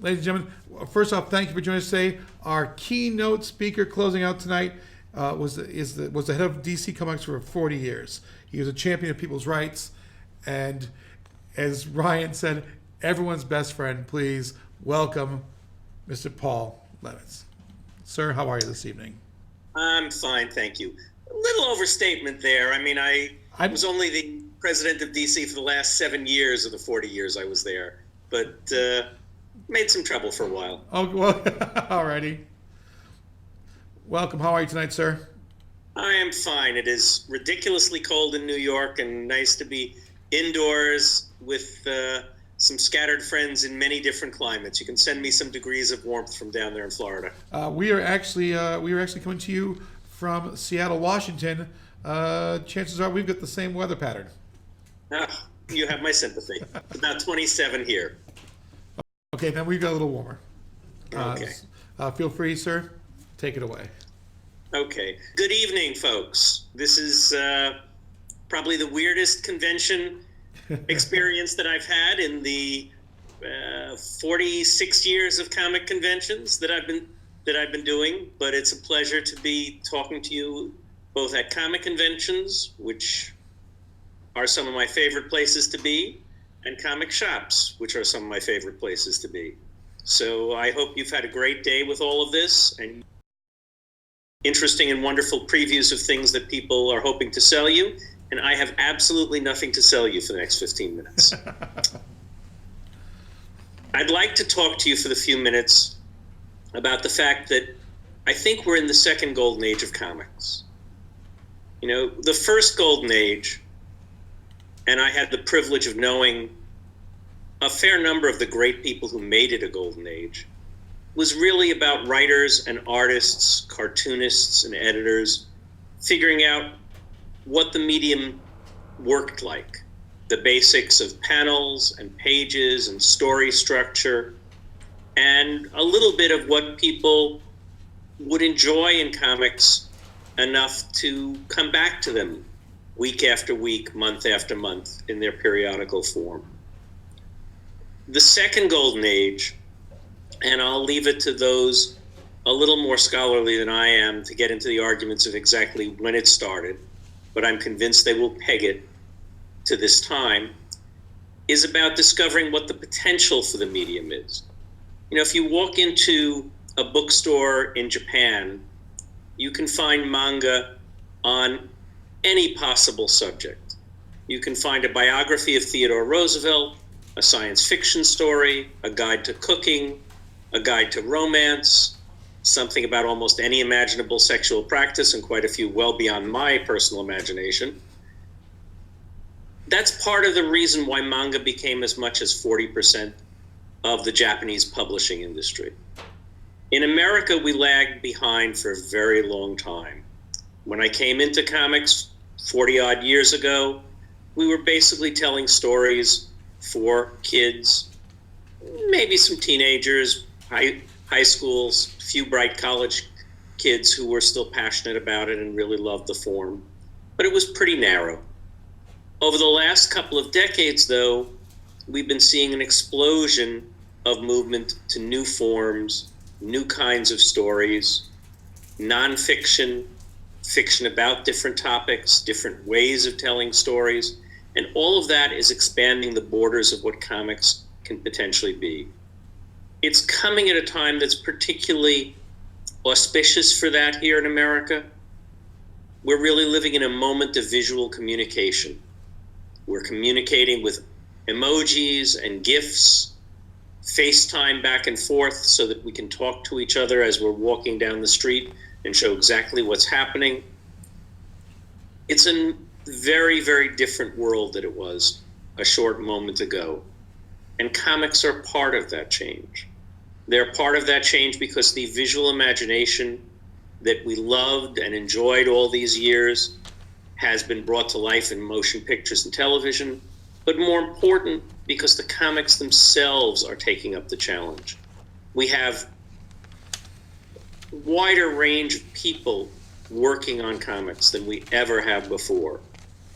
Ladies and gentlemen, first off, thank you for joining us today. Our keynote speaker closing out tonight was the head of DC Comics for 40 years. He was a champion of people's rights, and as Ryan said, everyone's best friend. Please welcome Mr. Paul Levitz. Sir, how are you this evening? I'm fine, thank you. A little overstatement there. I mean, I was only the president of DC for the last 7 years of the 40 years I was there, but made some trouble for a while. Oh, well, alrighty. Welcome. How are you tonight, sir? I am fine. It is ridiculously cold in New York and nice to be indoors with some scattered friends in many different climates. You can send me some degrees of warmth from down there in Florida. We are actually coming to you from Seattle, Washington. Chances are we've got the same weather pattern. You have my sympathy. About 27 here. Okay, then we've got a little warmer. Okay. Feel free, sir. Take it away. Okay. Good evening, folks. This is probably the weirdest convention experience that I've had in the 46 years of comic conventions that I've been doing, but it's a pleasure to be talking to you both at comic conventions, which are some of my favorite places to be, and comic shops, which are some of my favorite places to be. So I hope you've had a great day with all of this and interesting and wonderful previews of things that people are hoping to sell you. And I have absolutely nothing to sell you for the next 15 minutes. I'd like to talk to you for the few minutes about the fact that I think we're in the second golden age of comics. You know, the first golden age, and I had the privilege of knowing a fair number of the great people who made it a golden age, was really about writers and artists, cartoonists and editors figuring out what the medium worked like, the basics of panels and pages and story structure, and a little bit of what people would enjoy in comics enough to come back to them week after week, month after month in their periodical form. The second golden age, and I'll leave it to those a little more scholarly than I am to get into the arguments of exactly when it started, but I'm convinced they will peg it to this time, is about discovering what the potential for the medium is. You know, if you walk into a bookstore in Japan, you can find manga on any possible subject. You can find a biography of Theodore Roosevelt, a science fiction story, a guide to cooking, a guide to romance, something about almost any imaginable sexual practice, and quite a few well beyond my personal imagination. That's part of the reason why manga became as much as 40% of the Japanese publishing industry. In America, we lagged behind for a very long time. When I came into comics 40-odd years ago, we were basically telling stories for kids, maybe some teenagers, high schools, a few bright college kids who were still passionate about it and really loved the form. But it was pretty narrow. Over the last couple of decades, though, we've been seeing an explosion of movement to new forms, new kinds of stories, nonfiction, fiction about different topics, different ways of telling stories, and all of that is expanding the borders of what comics can potentially be. It's coming at a time that's particularly auspicious for that here in America. We're really living in a moment of visual communication. We're communicating with emojis and GIFs, FaceTime back and forth so that we can talk to each other as we're walking down the street and show exactly what's happening. It's a very, very different world than it was a short moment ago. And comics are part of that change. They're part of that change because the visual imagination that we loved and enjoyed all these years has been brought to life in motion pictures and television, but more important, because the comics themselves are taking up the challenge. We have a wider range of people working on comics than we ever have before.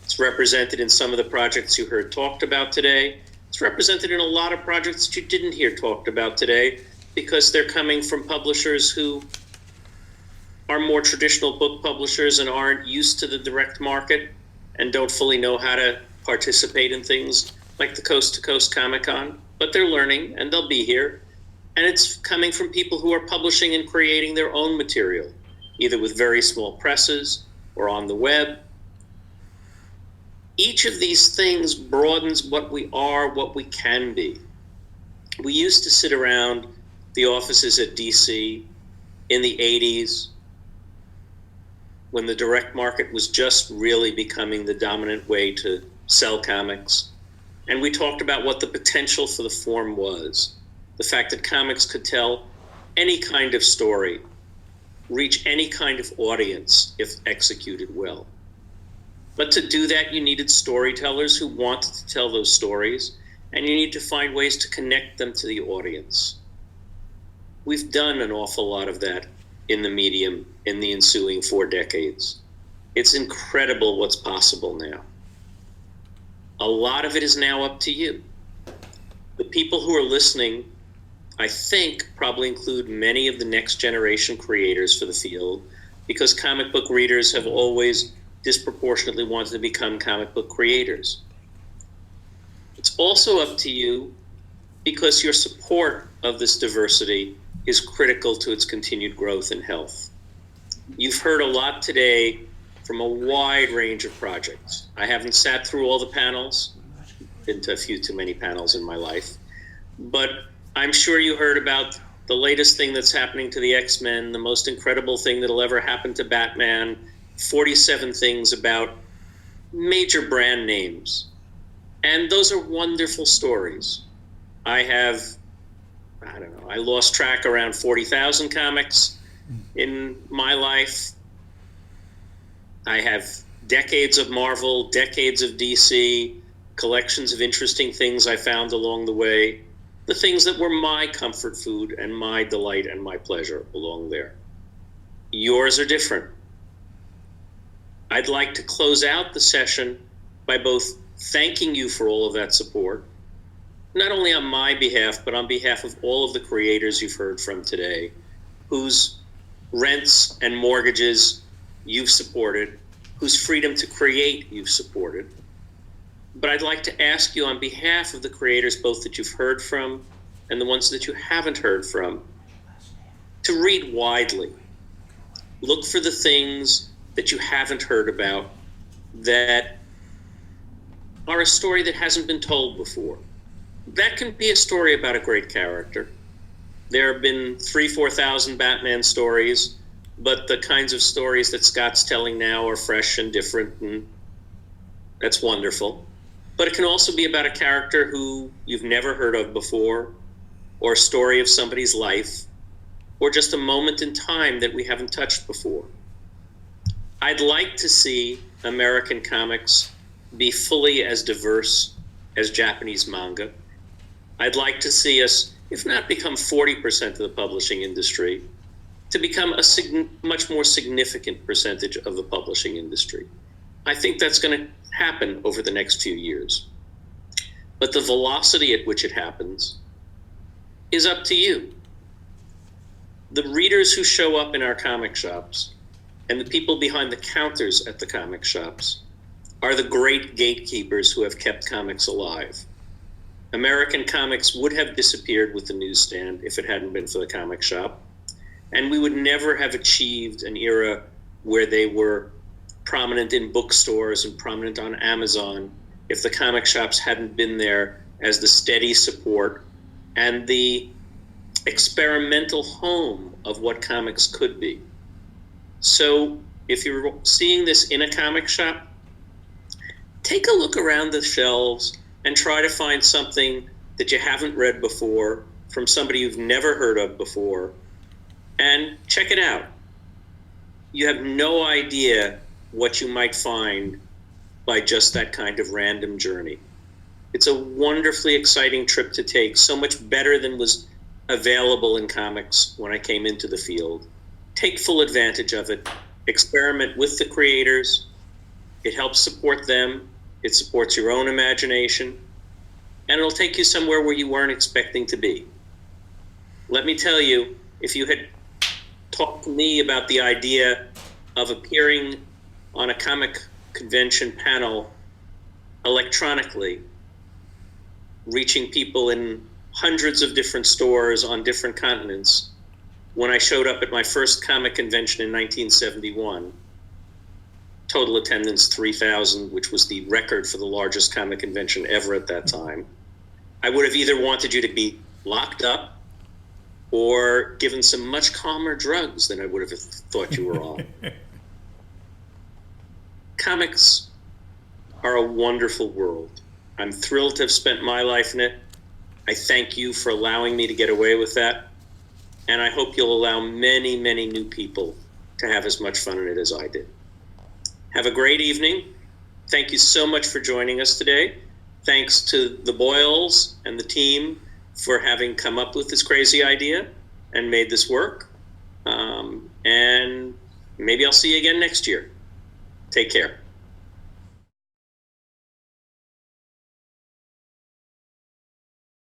It's represented in some of the projects you heard talked about today, It's represented in a lot of projects that you didn't hear talked about today because they're coming from publishers who are more traditional book publishers and aren't used to the direct market and don't fully know how to participate in things like the Coast to Coast Comic-Con, but they're learning and they'll be here. And it's coming from people who are publishing and creating their own material, either with very small presses or on the web. Each of these things broadens what we are, what we can be. We used to sit around the offices at DC in the 80s when the direct market was just really becoming the dominant way to sell comics. And we talked about what the potential for the form was. The fact that comics could tell any kind of story, reach any kind of audience if executed well. But to do that, you needed storytellers who wanted to tell those stories, and you need to find ways to connect them to the audience. We've done an awful lot of that in the medium in the ensuing 4 decades. It's incredible what's possible now. A lot of it is now up to you. The people who are listening, I think, probably include many of the next generation creators for the field, because comic book readers have always disproportionately wanted to become comic book creators. It's also up to you because your support of this diversity is critical to its continued growth and health. You've heard a lot today from a wide range of projects. I haven't sat through all the panels, been to a few too many panels in my life, but I'm sure you heard about the latest thing that's happening to the X-Men, the most incredible thing that'll ever happen to Batman, 47 things about major brand names. And those are wonderful stories. I lost track around 40,000 comics in my life. I have decades of Marvel, decades of DC, collections of interesting things I found along the way, the things that were my comfort food and my delight and my pleasure along there. Yours are different. I'd like to close out the session by both thanking you for all of that support, not only on my behalf, but on behalf of all of the creators you've heard from today, whose rents and mortgages you've supported, whose freedom to create you've supported. But I'd like to ask you on behalf of the creators, both that you've heard from and the ones that you haven't heard from, to read widely. Look for the things that you haven't heard about that are a story that hasn't been told before. That can be a story about a great character. There have been 4,000 Batman stories, but the kinds of stories that Scott's telling now are fresh and different, and that's wonderful. But it can also be about a character who you've never heard of before, or a story of somebody's life, or just a moment in time that we haven't touched before. I'd like to see American comics be fully as diverse as Japanese manga. I'd like to see us, if not become 40% of the publishing industry, to become a much more significant percentage of the publishing industry. I think that's going to happen over the next few years. But the velocity at which it happens is up to you. The readers who show up in our comic shops and the people behind the counters at the comic shops are the great gatekeepers who have kept comics alive. American comics would have disappeared with the newsstand if it hadn't been for the comic shop. And we would never have achieved an era where they were prominent in bookstores and prominent on Amazon if the comic shops hadn't been there as the steady support and the experimental home of what comics could be. So if you're seeing this in a comic shop, take a look around the shelves and try to find something that you haven't read before from somebody you've never heard of before, and check it out. You have no idea what you might find by just that kind of random journey. It's a wonderfully exciting trip to take, so much better than was available in comics when I came into the field. Take full advantage of it. Experiment with the creators. It helps support them. It supports your own imagination. and it'll take you somewhere where you weren't expecting to be. Let me tell you, if you had talked to me about the idea of appearing on a comic convention panel electronically, reaching people in hundreds of different stores on different continents, when I showed up at my first comic convention in 1971, total attendance 3,000, which was the record for the largest comic convention ever at that time, I would have either wanted you to be locked up or given some much calmer drugs than I would have thought you were on. Comics are a wonderful world. I'm thrilled to have spent my life in it. I thank you for allowing me to get away with that. And I hope you'll allow many, many new people to have as much fun in it as I did. Have a great evening. Thank you so much for joining us today. Thanks to the Boyles and the team for having come up with this crazy idea and made this work. And maybe I'll see you again next year. Take care.